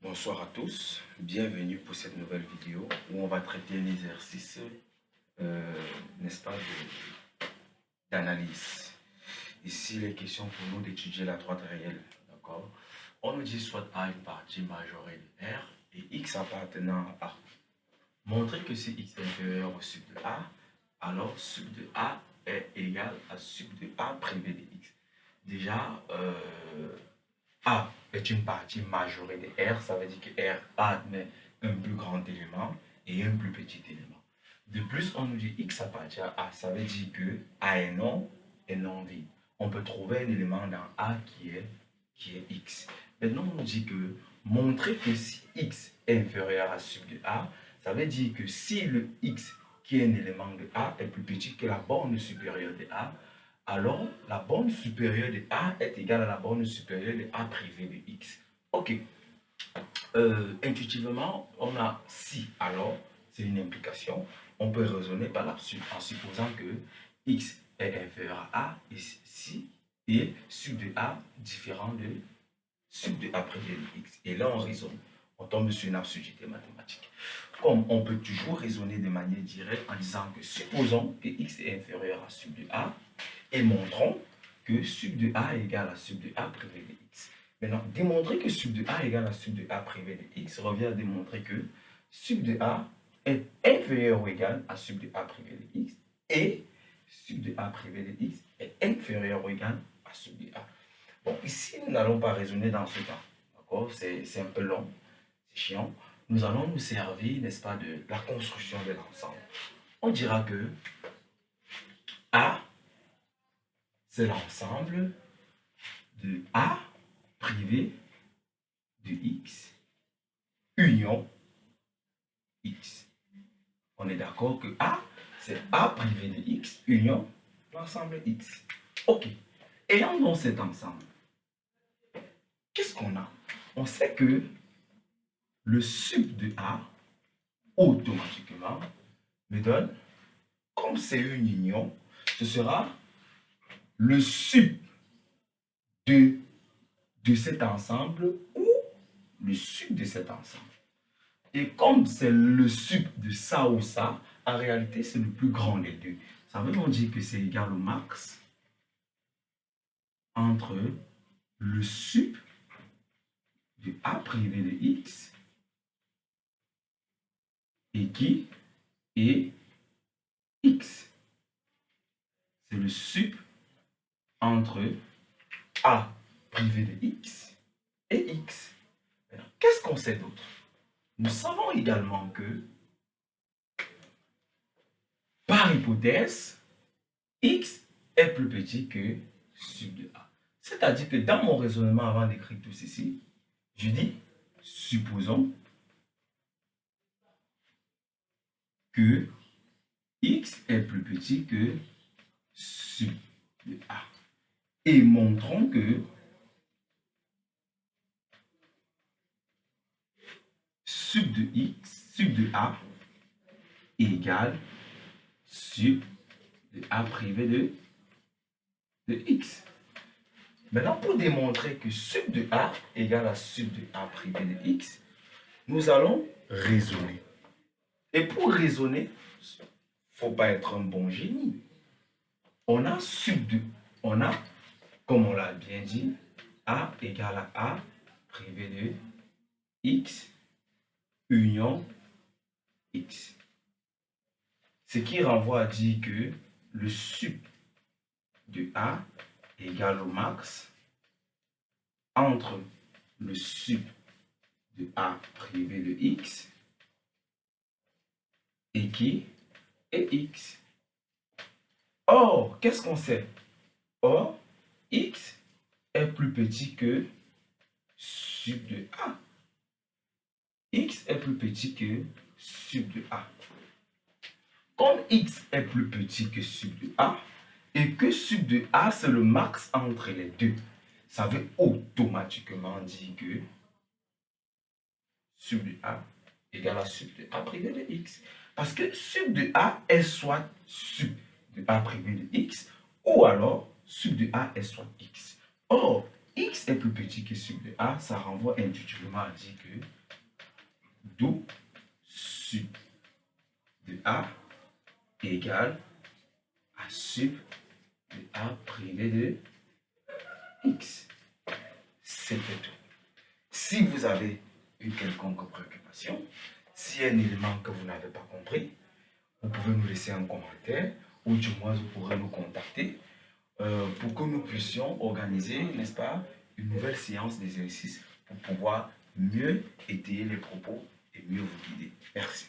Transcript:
Bonsoir à tous, bienvenue pour cette nouvelle vidéo où on va traiter un exercice, n'est-ce pas, d'analyse. Ici, il est question pour nous d'étudier la droite réelle, d'accord? On nous dit soit A une partie majorée de R et X appartenant à A. Montrer que si X est inférieur au sub de A, alors sub de A est égal à sub de A privé de X. Déjà, A est une partie majorée de R, ça veut dire que R admet un plus grand élément et un plus petit élément. De plus, on nous dit X appartient à A, ça veut dire que A est non vide. On peut trouver un élément dans A qui est X. Maintenant, on nous dit que montrer que si X est inférieur à sub de A, ça veut dire que si le X qui est un élément de A est plus petit que la borne supérieure de A, alors la borne supérieure de A est égale à la borne supérieure de A privé de X. Ok. Intuitivement, on a si, alors, c'est une implication. On peut raisonner par là-dessus en supposant que X est inférieur à A et si est sub de A différent de sub de A privé de X. Et là, on raisonne. On tombe sur une absurdité mathématique. Comme on peut toujours raisonner de manière directe en disant que supposons que X est inférieur à sub de A, et montrons que sub de A est égal à sub de A privé de X. Maintenant, démontrer que sub de A est égal à sub de A privé de X revient à démontrer que sub de A est inférieur ou égal à sub de A privé de X et sub de A privé de X est inférieur ou égal à sub de A. Bon, ici, nous n'allons pas raisonner dans ce cas. D'accord? C'est un peu long, c'est chiant. Nous allons nous servir, n'est-ce pas, de la construction de l'ensemble. On dira que A, c'est l'ensemble de A privé de X union X. On est d'accord que A, c'est A privé de X union l'ensemble X. Ok. Ayant donc cet ensemble, qu'est-ce qu'on a? On sait que le sub de A, automatiquement, me donne, comme c'est une union, ce sera le sub de cet ensemble ou le sub de cet ensemble. Et comme c'est le sub de ça ou ça, en réalité, c'est le plus grand des deux. Ça veut donc dire que c'est égal au max entre le sub de A privé de X et qui est X. C'est le sub entre A privé de X et X. Qu'est-ce qu'on sait d'autre? Nous savons également que, par hypothèse, X est plus petit que sub de A. C'est-à-dire que dans mon raisonnement avant d'écrire tout ceci, je dis, supposons que X est plus petit que sub de A. Et montrons que sub de X, sub de A égale sub de A privé de X. Maintenant, pour démontrer que sub de A égale à sub de A privé de X, nous allons raisonner. Et pour raisonner, il ne faut pas être un bon génie. On a comme on l'a bien dit, A égale à A privé de X union X. Ce qui renvoie à dire que le sub de A égale au max entre le sub de A privé de X et qui est X. Or, qu'est-ce qu'on sait? Or, X est plus petit que sub de A. X est plus petit que sub de A. Comme X est plus petit que sub de A, et que sub de A, c'est le max entre les deux, ça veut automatiquement dire que sub de A égale à sub de A privé de X. Parce que sub de A est soit sub de A privé de X, ou alors sub de A est soit X. Or, x est plus petit que sub de a, ça renvoie intuitivement à dire que d'où sub de a égale à sub de a privé de x. C'était tout. Si vous avez une quelconque préoccupation, s'il y a un élément que vous n'avez pas compris, vous pouvez nous laisser un commentaire ou du moins vous pourrez nous contacter pour que nous puissions organiser, n'est-ce pas, une nouvelle séance d'exercice pour pouvoir mieux étayer les propos et mieux vous guider. Merci.